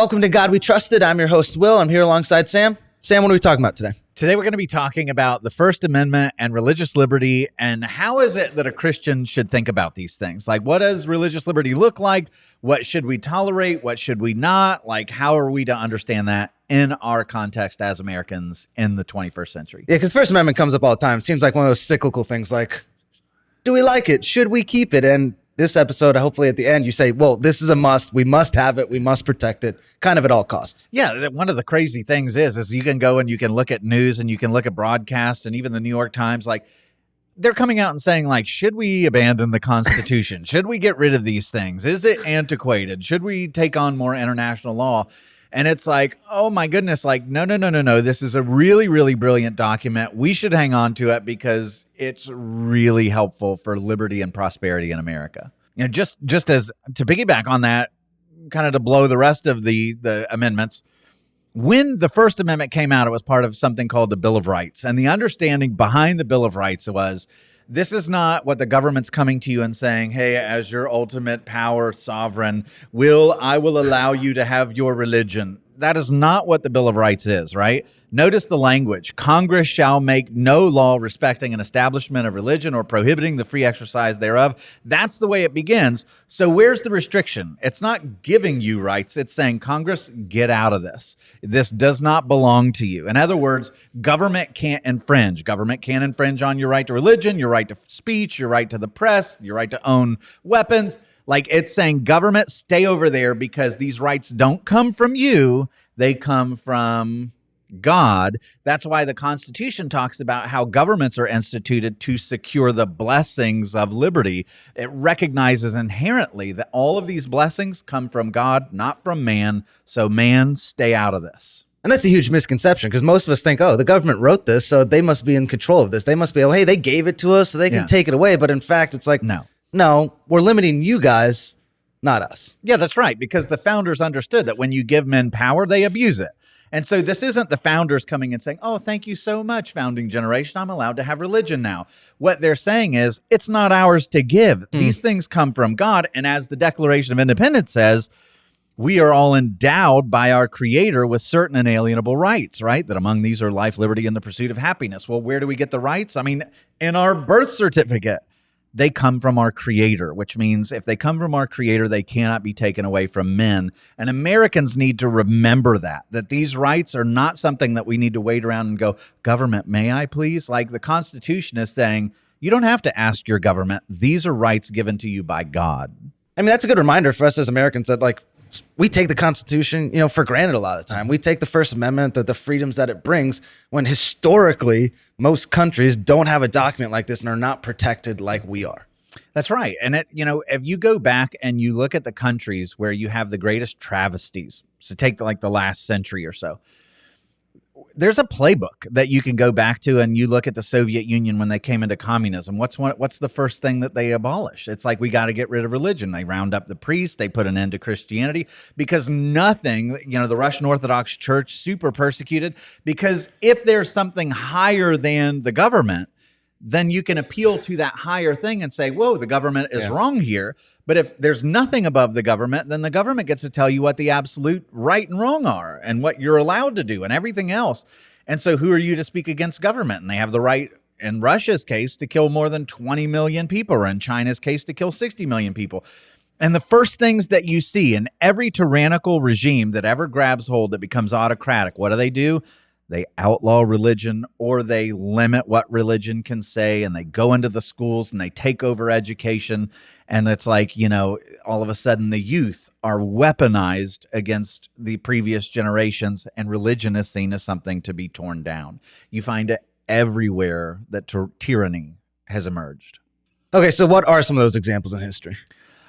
Welcome to God We Trusted. I'm your host, Will. I'm here alongside Sam. Sam, what are we talking about today? Today, we're going to be talking about the First Amendment and religious liberty, and how is it that a Christian should think about these things? Like, what does religious liberty look like? What should we tolerate? What should we not? Like, how are we to understand that in our context as Americans in the 21st century? Yeah, because First Amendment comes up all the time. It seems like one of those cyclical things like, do we like it? Should we keep it? And this episode, hopefully at the end, you say, well, this is a must. We must have it. We must protect it, kind of at all costs. Yeah, one of the crazy things is you can go and you can look at news and you can look at broadcasts and even the New York Times, like they're coming out and saying, like, should we abandon the Constitution? Should we get rid of these things? Is it antiquated? Should we take on more international law? And it's like, oh my goodness, like, no. This is a really, really brilliant document. We should hang on to it because it's really helpful for liberty and prosperity in America. You know, just as to piggyback on that, kind of to blow the rest of the amendments, when the First Amendment came out, it was part of something called the Bill of Rights. And the understanding behind the Bill of Rights was, this is not what the government's coming to you and saying, hey, as your ultimate power sovereign, I will allow you to have your religion. That is not what the Bill of Rights is, right? Notice the language. Congress shall make no law respecting an establishment of religion or prohibiting the free exercise thereof. That's the way it begins. So where's the restriction? It's not giving you rights. It's saying, Congress, get out of this. This does not belong to you. In other words, government can't infringe. Government can't infringe on your right to religion, your right to speech, your right to the press, your right to own weapons. Like, it's saying, government, stay over there because these rights don't come from you. They come from God. That's why the Constitution talks about how governments are instituted to secure the blessings of liberty. It recognizes inherently that all of these blessings come from God, not from man. So man, stay out of this. And that's a huge misconception because most of us think, oh, the government wrote this, so they must be in control of this. They must be, hey, they gave it to us, so they can take it away. But in fact, it's like, No, we're limiting you guys, not us. Yeah, that's right. Because the founders understood that when you give men power, they abuse it. And so this isn't the founders coming and saying, oh, thank you so much, founding generation. I'm allowed to have religion now. What they're saying is, it's not ours to give. These things come from God. And as the Declaration of Independence says, we are all endowed by our Creator with certain inalienable rights, right? That among these are life, liberty, and the pursuit of happiness. Well, where do we get the rights? I mean, in our birth certificate. They come from our Creator, which means if they come from our Creator, they cannot be taken away from men. And Americans need to remember that these rights are not something that we need to wait around and go, government, may I please? Like the Constitution is saying, you don't have to ask your government. These are rights given to you by God. I mean, that's a good reminder for us as Americans that, like, we take the Constitution, for granted a lot of the time. We take the First Amendment, the freedoms that it brings, when historically most countries don't have a document like this and are not protected like we are. That's right. And if you go back and you look at the countries where you have the greatest travesties, so take like the last century or so, there's a playbook that you can go back to, and you look at the Soviet Union when they came into communism. What's the first thing that they abolish? It's like, we got to get rid of religion. They round up the priests. They put an end to Christianity because nothing, the Russian Orthodox Church, super persecuted, because if there's something higher than the government, then you can appeal to that higher thing and say, whoa, the government is wrong here. But if there's nothing above the government, then the government gets to tell you what the absolute right and wrong are and what you're allowed to do and everything else. And so who are you to speak against government? And they have the right, in Russia's case, to kill more than 20 million people, or in China's case, to kill 60 million people. And the first things that you see in every tyrannical regime that ever grabs hold that becomes autocratic, what do? They outlaw religion, or they limit what religion can say, and they go into the schools and they take over education. And it's like, all of a sudden the youth are weaponized against the previous generations, and religion is seen as something to be torn down. You find it everywhere that tyranny has emerged. Okay, so what are some of those examples in history?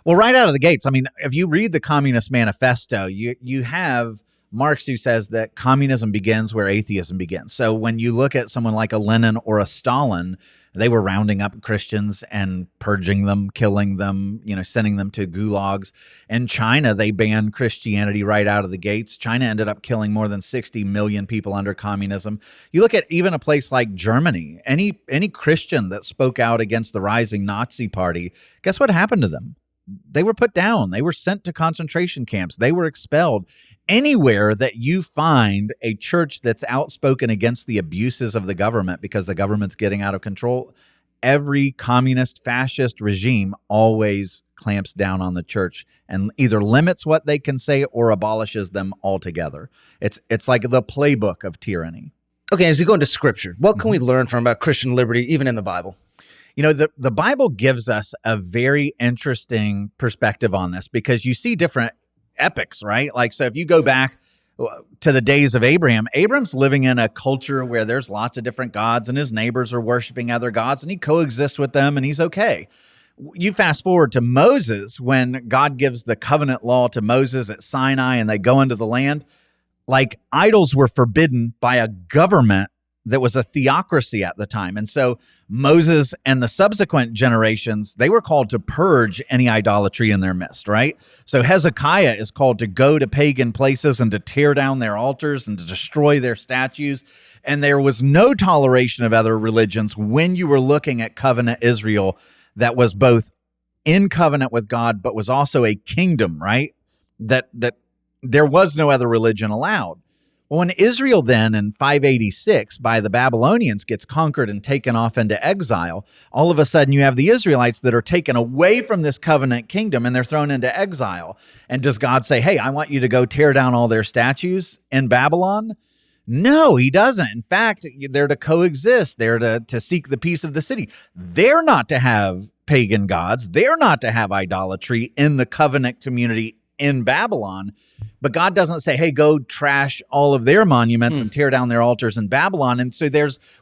Well, right out of the gates, I mean, if you read the Communist Manifesto, you have Marx, who says that communism begins where atheism begins. So when you look at someone like a Lenin or a Stalin, they were rounding up Christians and purging them, killing them, sending them to gulags. In China, they banned Christianity right out of the gates. China ended up killing more than 60 million people under communism. You look at even a place like Germany, any Christian that spoke out against the rising Nazi party, guess what happened to them? they were put down. They were sent to concentration camps. They were expelled. Anywhere that you find a church that's outspoken against the abuses of the government because the government's getting out of control, every communist, fascist regime always clamps down on the church and either limits what they can say or abolishes them altogether. It's like the playbook of tyranny. Okay, as you go into scripture, what can we learn from about Christian liberty, even in the Bible? You know, the Bible gives us a very interesting perspective on this because you see different epics, right? Like, so if you go back to the days of Abraham, Abram's living in a culture where there's lots of different gods and his neighbors are worshiping other gods and he coexists with them and he's okay. You fast forward to Moses when God gives the covenant law to Moses at Sinai and they go into the land. Like, idols were forbidden by a government that was a theocracy at the time. And so Moses and the subsequent generations, they were called to purge any idolatry in their midst, right? So Hezekiah is called to go to pagan places and to tear down their altars and to destroy their statues. And there was no toleration of other religions when you were looking at covenant Israel that was both in covenant with God, but was also a kingdom, right? That there was no other religion allowed. Well, when Israel then in 586 by the Babylonians gets conquered and taken off into exile, all of a sudden you have the Israelites that are taken away from this covenant kingdom and they're thrown into exile. And does God say, hey, I want you to go tear down all their statues in Babylon? No, he doesn't. In fact, they're to coexist. They're to seek the peace of the city. They're not to have pagan gods. They're not to have idolatry in the covenant community in Babylon. But God doesn't say, hey, go trash all of their monuments and tear down their altars in Babylon. And so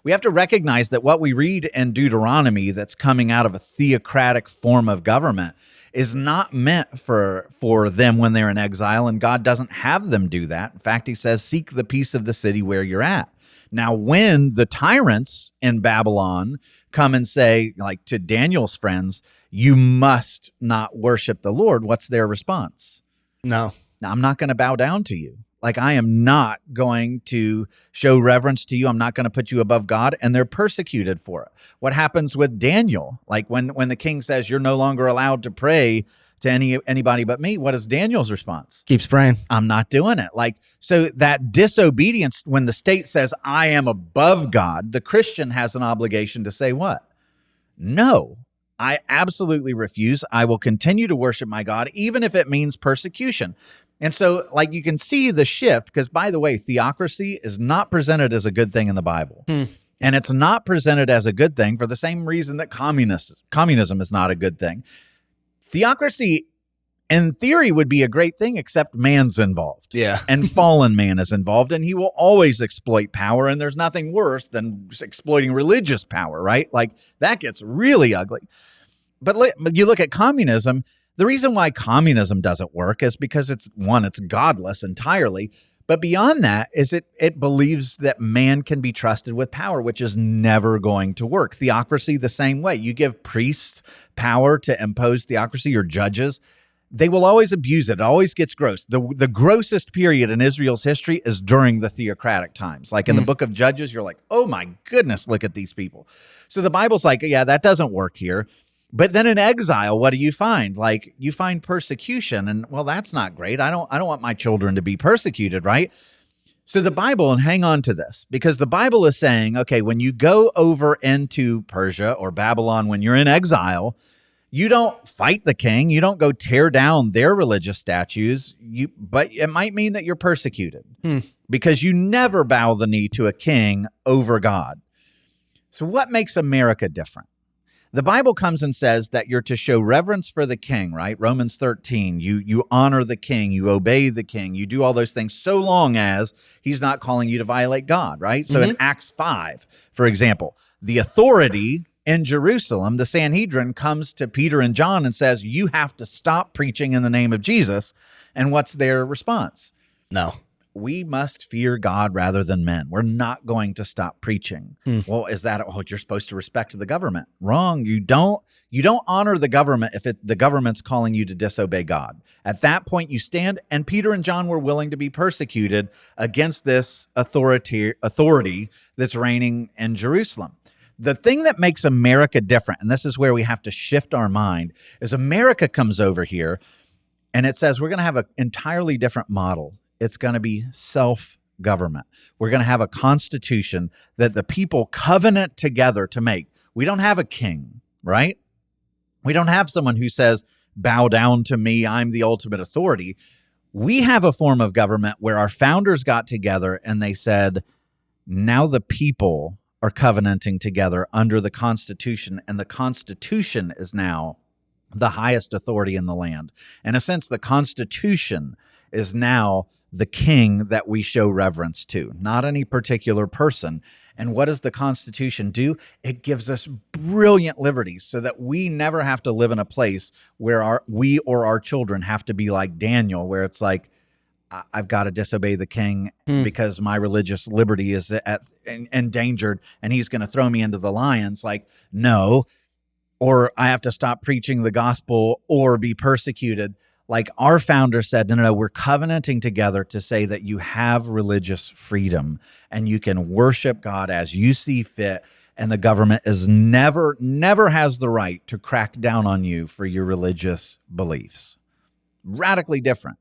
we have to recognize that what we read in Deuteronomy that's coming out of a theocratic form of government is not meant for them when they're in exile, and God doesn't have them do that. In fact, he says, seek the peace of the city where you're at. Now, when the tyrants in Babylon come and say, like to Daniel's friends, you must not worship the Lord, what's their response? No. Now, I'm not going to bow down to you. Like, I am not going to show reverence to you. I'm not going to put you above God. And they're persecuted for it. What happens with Daniel? Like when the king says, you're no longer allowed to pray to anybody but me, what is Daniel's response? Keeps praying. I'm not doing it. Like, so that disobedience, when the state says, I am above God, the Christian has an obligation to say what? No. I absolutely refuse. I will continue to worship my God, even if it means persecution. And so, like, you can see the shift, because, by the way, theocracy is not presented as a good thing in the Bible. And it's not presented as a good thing for the same reason that communism is not a good thing. Theocracy, in theory, would be a great thing, except man's involved. Yeah. And fallen man is involved, and he will always exploit power, and there's nothing worse than exploiting religious power, right? Like, that gets really ugly. But you look at communism, the reason why communism doesn't work is because it's godless entirely. But beyond that is it believes that man can be trusted with power, which is never going to work. Theocracy, the same way. You give priests power to impose theocracy or judges, they will always abuse it. It always gets gross. The grossest period in Israel's history is during the theocratic times. Like in the book of Judges, you're like, oh my goodness, look at these people. So the Bible's like, yeah, that doesn't work here. But then in exile, what do you find? Like, you find persecution, and well, that's not great. I don't want my children to be persecuted, right? So the Bible, and hang on to this, because the Bible is saying, okay, when you go over into Persia or Babylon, when you're in exile, you don't fight the king. You don't go tear down their religious statues. But it might mean that you're persecuted because you never bow the knee to a king over God. So what makes America different? The Bible comes and says that you're to show reverence for the king, right? Romans 13, you honor the king, you obey the king, you do all those things so long as he's not calling you to violate God, right? So in Acts 5, for example, the authority in Jerusalem, the Sanhedrin, comes to Peter and John and says, you have to stop preaching in the name of Jesus. And what's their response? No. We must fear God rather than men. We're not going to stop preaching. Well, is that, you're supposed to respect the government? Wrong. You don't honor the government if the government's calling you to disobey God. At that point, you stand, and Peter and John were willing to be persecuted against this authority that's reigning in Jerusalem. The thing that makes America different, and this is where we have to shift our mind, is America comes over here and it says we're going to have an entirely different model. It's going to be self-government. We're going to have a constitution that the people covenant together to make. We don't have a king, right? We don't have someone who says, bow down to me, I'm the ultimate authority. We have a form of government where our founders got together and they said, now the people are covenanting together under the Constitution, and the Constitution is now the highest authority in the land. In a sense, the Constitution is now the king that we show reverence to, not any particular person. And what does the Constitution do? It gives us brilliant liberties so that we never have to live in a place where we or our children have to be like Daniel, where it's like, I've got to disobey the king because my religious liberty is endangered and he's going to throw me into the lions. Like, no, or I have to stop preaching the gospel or be persecuted. Like our founder said, no, we're covenanting together to say that you have religious freedom and you can worship God as you see fit. And the government is never has the right to crack down on you for your religious beliefs. Radically different.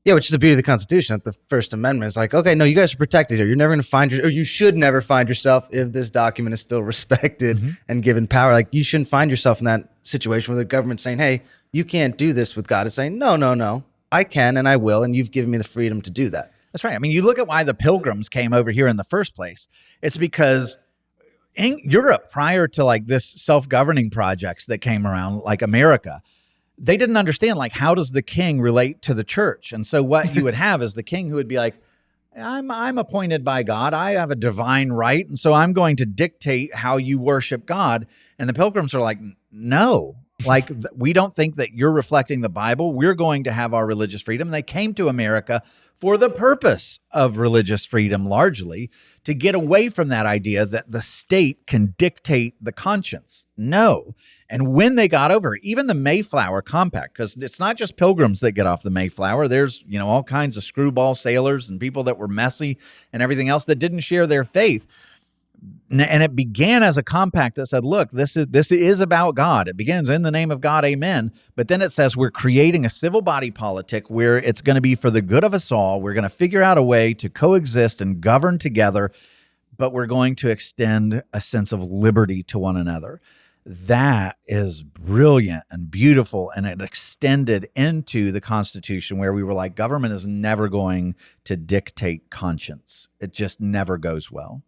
Yeah, which is the beauty of the Constitution. That the First Amendment is like, okay, no, you guys are protected here. You're never going to find or you should never find yourself, if this document is still respected and given power. Like, you shouldn't find yourself in that situation where the government's saying, hey, you can't do this with God. It's saying, no, I can and I will, and you've given me the freedom to do that. That's right. I mean, you look at why the Pilgrims came over here in the first place. It's because in Europe, prior to like this self-governing projects that came around, like America, they didn't understand, like, how does the king relate to the church? And so what you would have is the king who would be like, I'm appointed by God. I have a divine right. And so I'm going to dictate how you worship God. And the Pilgrims are like, no, like, we don't think that you're reflecting the Bible. We're going to have our religious freedom. And they came to America for the purpose of religious freedom, largely to get away from that idea that the state can dictate the conscience. No. And when they got over, even the Mayflower Compact, because it's not just Pilgrims that get off the Mayflower. There's, all kinds of screwball sailors and people that were messy and everything else that didn't share their faith. And it began as a compact that said, look, this is about God. It begins in the name of God, amen. But then it says we're creating a civil body politic where it's going to be for the good of us all. We're going to figure out a way to coexist and govern together, but we're going to extend a sense of liberty to one another. That is brilliant and beautiful, and it extended into the Constitution where we were like, government is never going to dictate conscience. It just never goes well.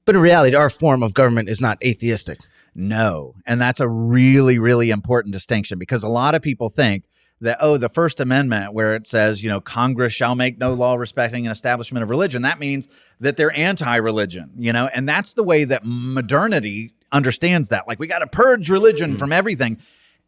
But in reality, our form of government is not atheistic. No. And that's a really, really important distinction, because a lot of people think that, the First Amendment, where it says, Congress shall make no law respecting an establishment of religion, that means that they're anti-religion, and that's the way that modernity understands that. Like, we got to purge religion from everything.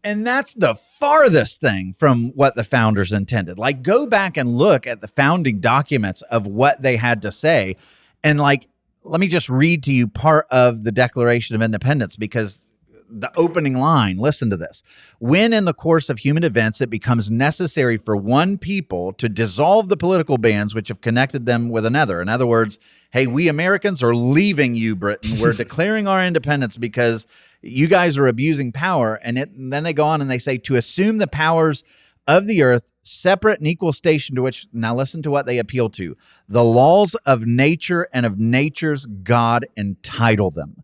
And that's the farthest thing from what the founders intended. Like, go back and look at the founding documents of what they had to say. And like, let me just read to you part of the Declaration of Independence, because the opening line, listen to this. When in the course of human events, it becomes necessary for one people to dissolve the political bands which have connected them with another. In other words, hey, we Americans are leaving you, Britain. We're declaring our independence because you guys are abusing power. And then they go on and they say, to assume the powers of the earth, separate and equal station to which, now listen to what they appeal to, the laws of nature and of nature's God entitle them.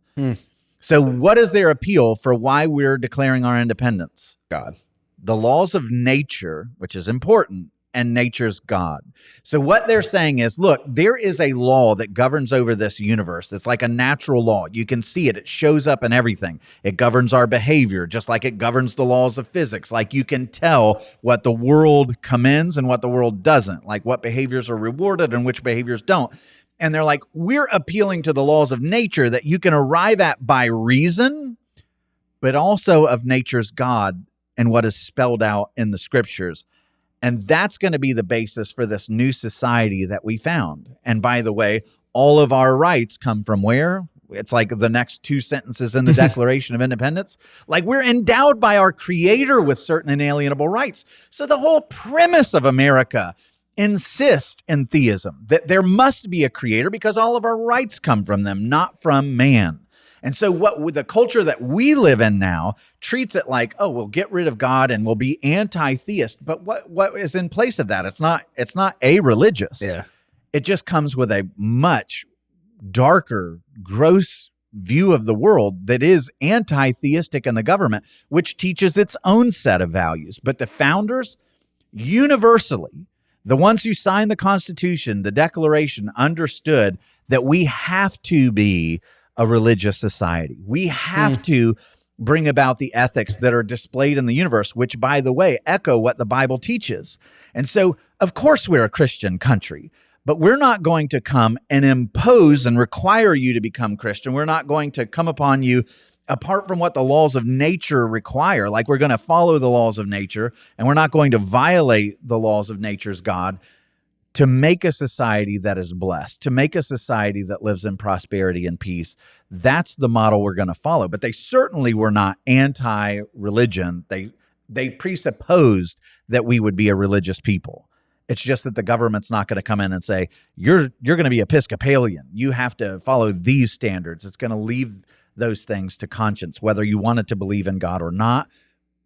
So what is their appeal for why we're declaring our independence? God. The laws of nature, which is important, and nature's God. So what they're saying is, look, there is a law that governs over this universe. It's like a natural law. You can see it. It shows up in everything. It governs our behavior, just like it governs the laws of physics. Like, you can tell what the world commends and what the world doesn't, like what behaviors are rewarded and which behaviors don't. And they're like, we're appealing to the laws of nature that you can arrive at by reason, but also of nature's God and what is spelled out in the scriptures. And that's going to be the basis for this new society that we found. And by the way, all of our rights come from where? It's like the next two sentences in the Declaration of Independence. Like, we're endowed by our Creator with certain inalienable rights. So the whole premise of America insist in theism, that there must be a creator because all of our rights come from them, not from man. And so what with the culture that we live in now treats it like, oh, we'll get rid of God and we'll be anti-theist. But what is in place of that? It's not a-religious. Yeah. It just comes with a much darker, gross view of the world that is anti-theistic in the government, which teaches its own set of values. But the founders, universally, the ones who signed the Constitution, the Declaration, understood that we have to be a religious society. We have to bring about the ethics that are displayed in the universe, which, by the way, echo what the Bible teaches. And so, of course, we're a Christian country, but we're not going to come and impose and require you to become Christian. We're not going to come upon you apart from what the laws of nature require. Like, we're going to follow the laws of nature, and we're not going to violate the laws of nature's God to make a society that is blessed, to make a society that lives in prosperity and peace. That's the model we're going to follow. But they certainly were not anti-religion. They presupposed that we would be a religious people. It's just that the government's not going to come in and say, you're going to be Episcopalian. You have to follow these standards. It's going to leave those things to conscience, whether you wanted to believe in God or not.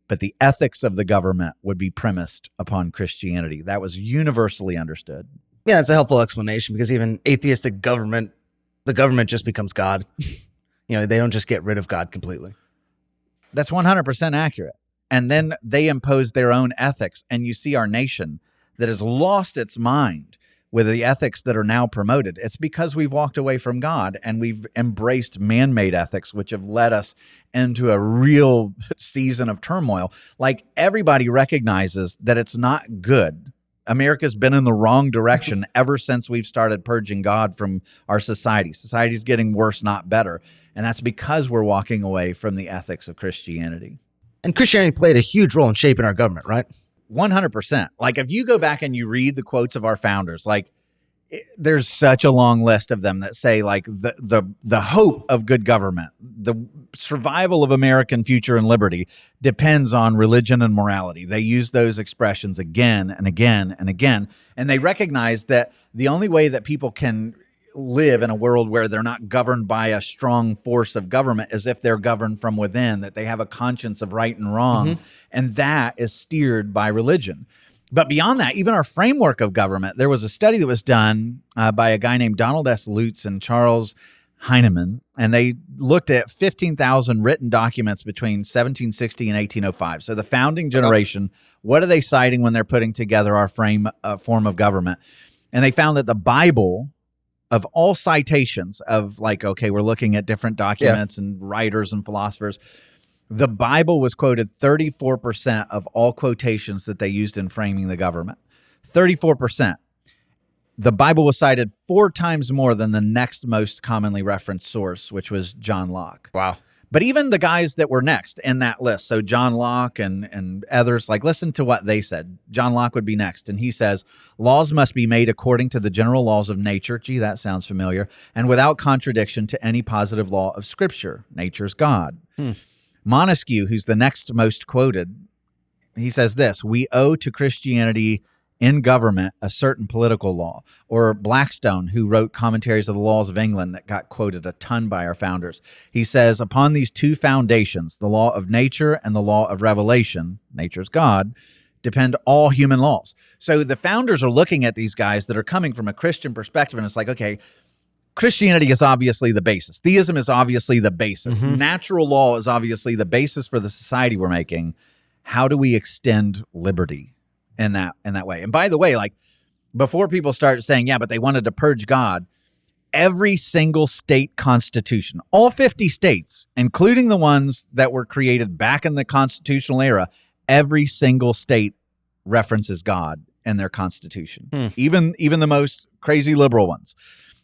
But the ethics of the government would be premised upon Christianity. That was universally understood. Yeah, it's a helpful explanation because even atheistic government, the government just becomes God. They don't just get rid of God completely. That's 100% accurate. And then they impose their own ethics. And you see our nation that has lost its mind with the ethics that are now promoted. It's because we've walked away from God and we've embraced man-made ethics, which have led us into a real season of turmoil. Like, everybody recognizes that it's not good. America's been in the wrong direction ever since we've started purging God from our society. Society's getting worse, not better. And that's because we're walking away from the ethics of Christianity. And Christianity played a huge role in shaping our government, right? 100%. Like, if you go back and you read the quotes of our founders, like, there's such a long list of them that say, like, the hope of good government, the survival of American future and liberty depends on religion and morality. They use those expressions again and again and again. And they recognize that the only way that people can live in a world where they're not governed by a strong force of government is if they're governed from within, that they have a conscience of right and wrong. And that is steered by religion. But beyond that, even our framework of government, there was a study that was done by a guy named Donald S. Lutz and Charles Heinemann, and they looked at 15,000 written documents between 1760 and 1805. So the founding generation, what are they citing when they're putting together our form of government? And they found that the Bible, of all citations of, like, okay, we're looking at different documents and writers and philosophers, the Bible was quoted 34% of all quotations that they used in framing the government. 34%. The Bible was cited 4 times more than the next most commonly referenced source, which was John Locke. Wow. But even the guys that were next in that list, so John Locke and others, like, listen to what they said. John Locke would be next, and he says, laws must be made according to the general laws of nature. Gee, that sounds familiar. And without contradiction to any positive law of Scripture. Nature's God. Montesquieu, who's the next most quoted, he says this: we owe to Christianity in government a certain political law. Or Blackstone, who wrote Commentaries of the Laws of England that got quoted a ton by our founders. He says, upon these two foundations, the law of nature and the law of revelation, nature's God, depend all human laws. So the founders are looking at these guys that are coming from a Christian perspective, and it's like, okay, Christianity is obviously the basis. Theism is obviously the basis. Natural law is obviously the basis for the society we're making. How do we extend liberty in that way? And by the way, like, before people start saying, yeah, but they wanted to purge God, every single state constitution, all 50 states, including the ones that were created back in the constitutional era, every single state references God in their constitution, even the most crazy liberal ones.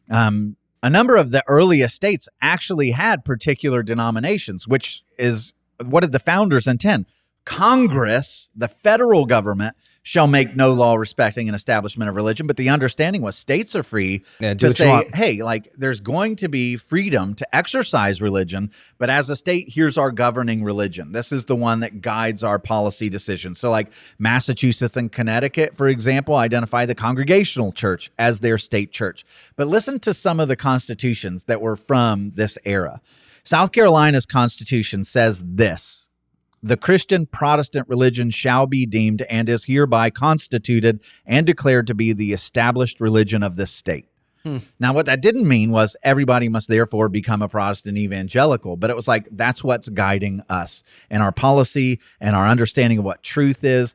A number of the earliest states actually had particular denominations, which is what did the founders intend? Congress, the federal government, shall make no law respecting an establishment of religion. But the understanding was states are free to say, hey, like there's going to be freedom to exercise religion, but as a state, here's our governing religion. This is the one that guides our policy decisions. So like Massachusetts and Connecticut, for example, identify the Congregational Church as their state church. But listen to some of the constitutions that were from this era. South Carolina's constitution says this: the Christian Protestant religion shall be deemed and is hereby constituted and declared to be the established religion of this state. Now, what that didn't mean was everybody must therefore become a Protestant evangelical, but it was like that's what's guiding us in our policy and our understanding of what truth is.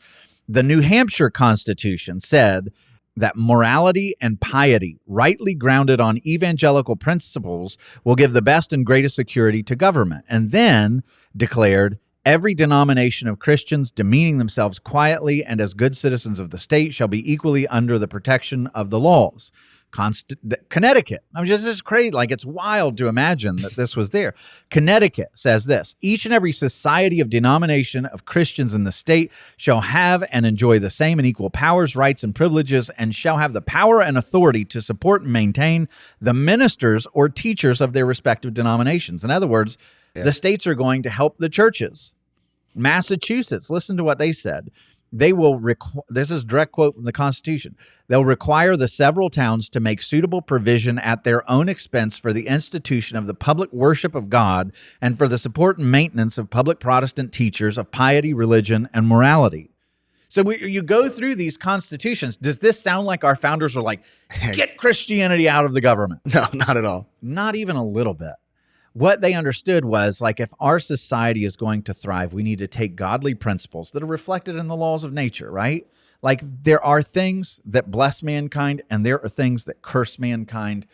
The New Hampshire Constitution said that morality and piety, rightly grounded on evangelical principles, will give the best and greatest security to government, and then declared every denomination of Christians demeaning themselves quietly and as good citizens of the state shall be equally under the protection of the laws. Connecticut, I'm just this is crazy. Like it's wild to imagine that this was there. Connecticut says this: each and every society of denomination of Christians in the state shall have and enjoy the same and equal powers, rights, and privileges, and shall have the power and authority to support and maintain the ministers or teachers of their respective denominations. In other words, the states are going to help the churches. Massachusetts, listen to what they said. They will this is direct quote from the Constitution. They'll require the several towns to make suitable provision at their own expense for the institution of the public worship of God and for the support and maintenance of public Protestant teachers of piety, religion, and morality. So you go through these constitutions. Does this sound like our founders were like, get Christianity out of the government? No, not at all. Not even a little bit. What they understood was, like, if our society is going to thrive, we need to take godly principles that are reflected in the laws of nature, right? Like, there are things that bless mankind and there are things that curse mankind.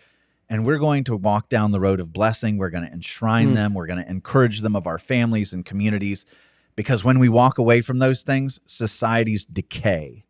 And we're going to walk down the road of blessing. We're going to enshrine them. We're going to encourage them of our families and communities. Because when we walk away from those things, societies decay.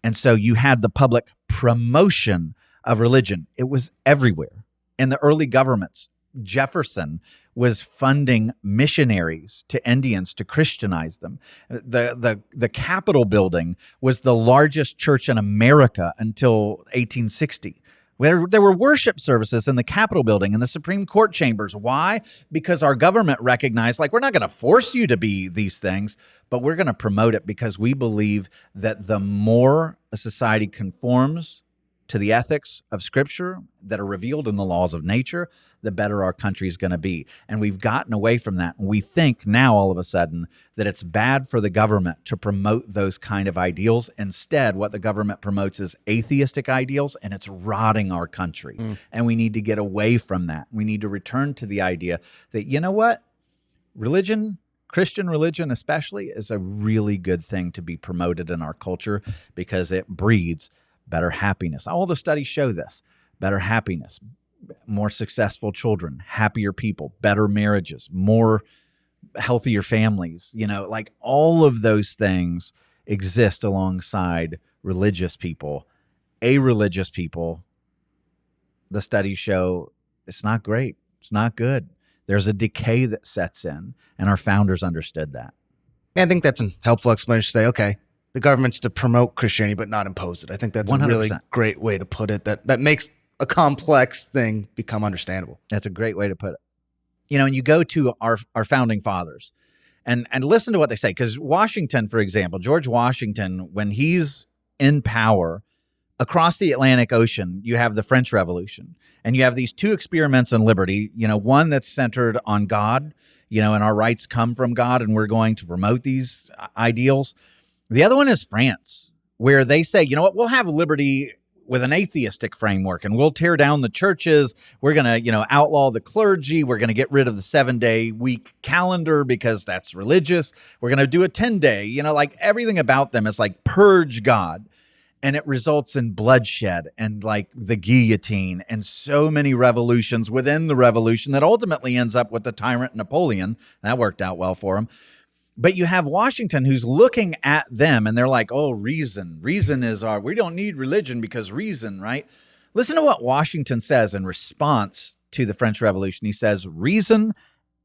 And so you had the public promotion of religion. It was everywhere. In the early governments, Jefferson was funding missionaries to Indians to Christianize them. The Capitol building was the largest church in America until 1860. There were worship services in the Capitol building and the Supreme Court chambers. Why? Because our government recognized, like, we're not going to force you to be these things, but we're going to promote it because we believe that the more a society conforms to the ethics of Scripture that are revealed in the laws of nature, the better our country is going to be. And we've gotten away from that. And we think now all of a sudden that it's bad for the government to promote those kind of ideals. Instead, what the government promotes is atheistic ideals, and it's rotting our country. And we need to get away from that. We need to return to the idea that, you know what? Religion, Christian religion especially, is a really good thing to be promoted in our culture because it breeds better happiness. All the studies show this. Better happiness, more successful children, happier people, better marriages, more healthier families. You know, like all of those things exist alongside religious people. A-religious people, the studies show it's not great. It's not good. There's a decay that sets in, and our founders understood that. I think that's a helpful explanation to say, okay, the government's to promote Christianity but not impose it. I think that's 100%. A really great way to put it. That makes a complex thing become understandable. That's a great way to put it. You know, and you go to our founding fathers and listen to what they say. Because Washington, for example, George Washington, when he's in power, across the Atlantic Ocean, you have the French Revolution. And you have these two experiments in liberty, you know, one that's centered on God, you know, and our rights come from God, and we're going to promote these ideals. The other one is France, where they say, you know what, we'll have liberty with an atheistic framework, and we'll tear down the churches. We're going to, you know, outlaw the clergy. We're going to get rid of the 7-day week calendar because that's religious. We're going to do a 10-day, you know, like everything about them is like purge God. And it results in bloodshed and like the guillotine and so many revolutions within the revolution that ultimately ends up with the tyrant Napoleon. That worked out well for him. But you have Washington who's looking at them and they're like, oh, reason. Reason is we don't need religion because reason, right? Listen to what Washington says in response to the French Revolution. He says, reason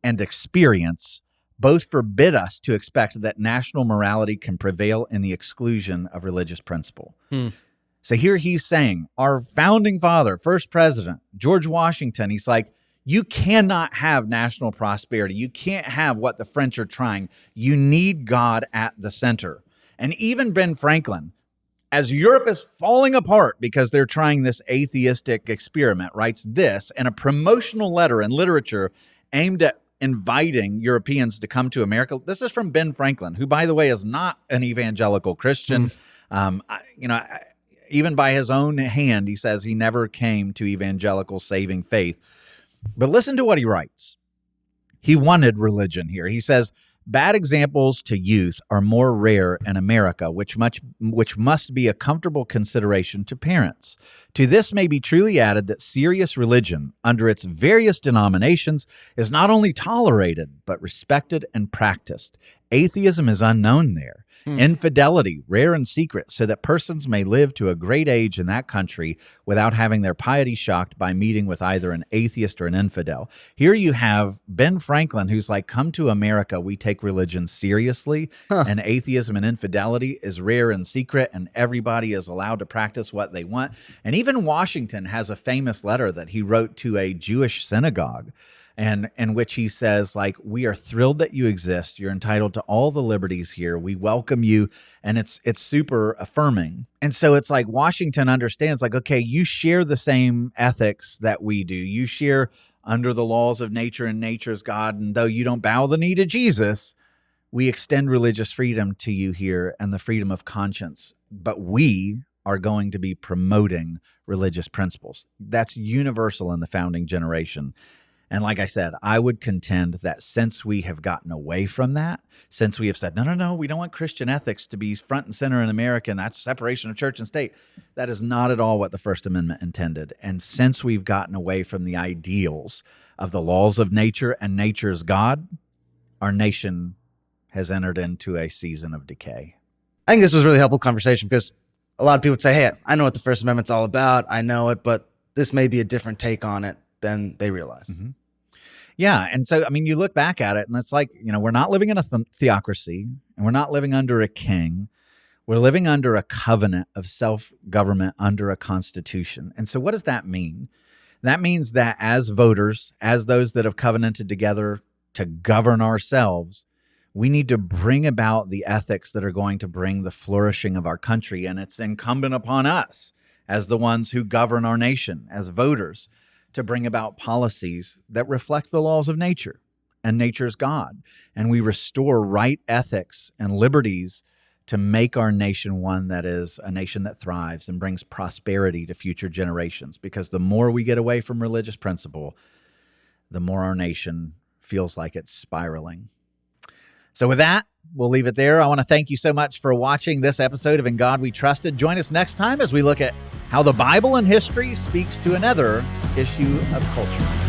and experience both forbid us to expect that national morality can prevail in the exclusion of religious principle. So here he's saying, our founding father, first president, George Washington, he's like, you cannot have national prosperity. You can't have what the French are trying. You need God at the center. And even Ben Franklin, as Europe is falling apart because they're trying this atheistic experiment, writes this in a promotional letter in literature aimed at inviting Europeans to come to America. This is from Ben Franklin, who, by the way, is not an evangelical Christian. Even by his own hand, he says he never came to evangelical saving faith. But listen to what he writes. He wanted religion here. He says, bad examples to youth are more rare in America, which must be a comfortable consideration to parents. To this may be truly added that serious religion, under its various denominations, is not only tolerated, but respected and practiced. Atheism is unknown there. Infidelity, rare and secret, so that persons may live to a great age in that country without having their piety shocked by meeting with either an atheist or an infidel. Here you have Ben Franklin, who's like, come to America, we take religion seriously, and atheism and infidelity is rare and secret, and everybody is allowed to practice what they want. And even Washington has a famous letter that he wrote to a Jewish synagogue, and in which he says, like, we are thrilled that you exist. You're entitled to all the liberties here. We welcome you. And it's super affirming. And so it's like Washington understands, like, okay, you share the same ethics that we do. You share under the laws of nature and nature's God. And though you don't bow the knee to Jesus, we extend religious freedom to you here and the freedom of conscience. But we are going to be promoting religious principles. That's universal in the founding generation. And like I said, I would contend that since we have gotten away from that, since we have said, no, we don't want Christian ethics to be front and center in America, and that's separation of church and state, that is not at all what the First Amendment intended. And since we've gotten away from the ideals of the laws of nature and nature's God, our nation has entered into a season of decay. I think this was a really helpful conversation because a lot of people would say, hey, I know what the First Amendment's all about. I know it, but this may be a different take on it than they realize. Mm-hmm. Yeah. And so, I mean, you look back at it and it's like, we're not living in a theocracy and we're not living under a king. We're living under a covenant of self-government under a constitution. And so what does that mean? That means that as voters, as those that have covenanted together to govern ourselves, we need to bring about the ethics that are going to bring the flourishing of our country. And it's incumbent upon us as the ones who govern our nation, as voters, to bring about policies that reflect the laws of nature and nature's God. And we restore right ethics and liberties to make our nation one that is a nation that thrives and brings prosperity to future generations. Because the more we get away from religious principle, the more our nation feels like it's spiraling. So with that, we'll leave it there. I want to thank you so much for watching this episode of In God We Trusted. Join us next time as we look at how the Bible and history speaks to another issue of culture.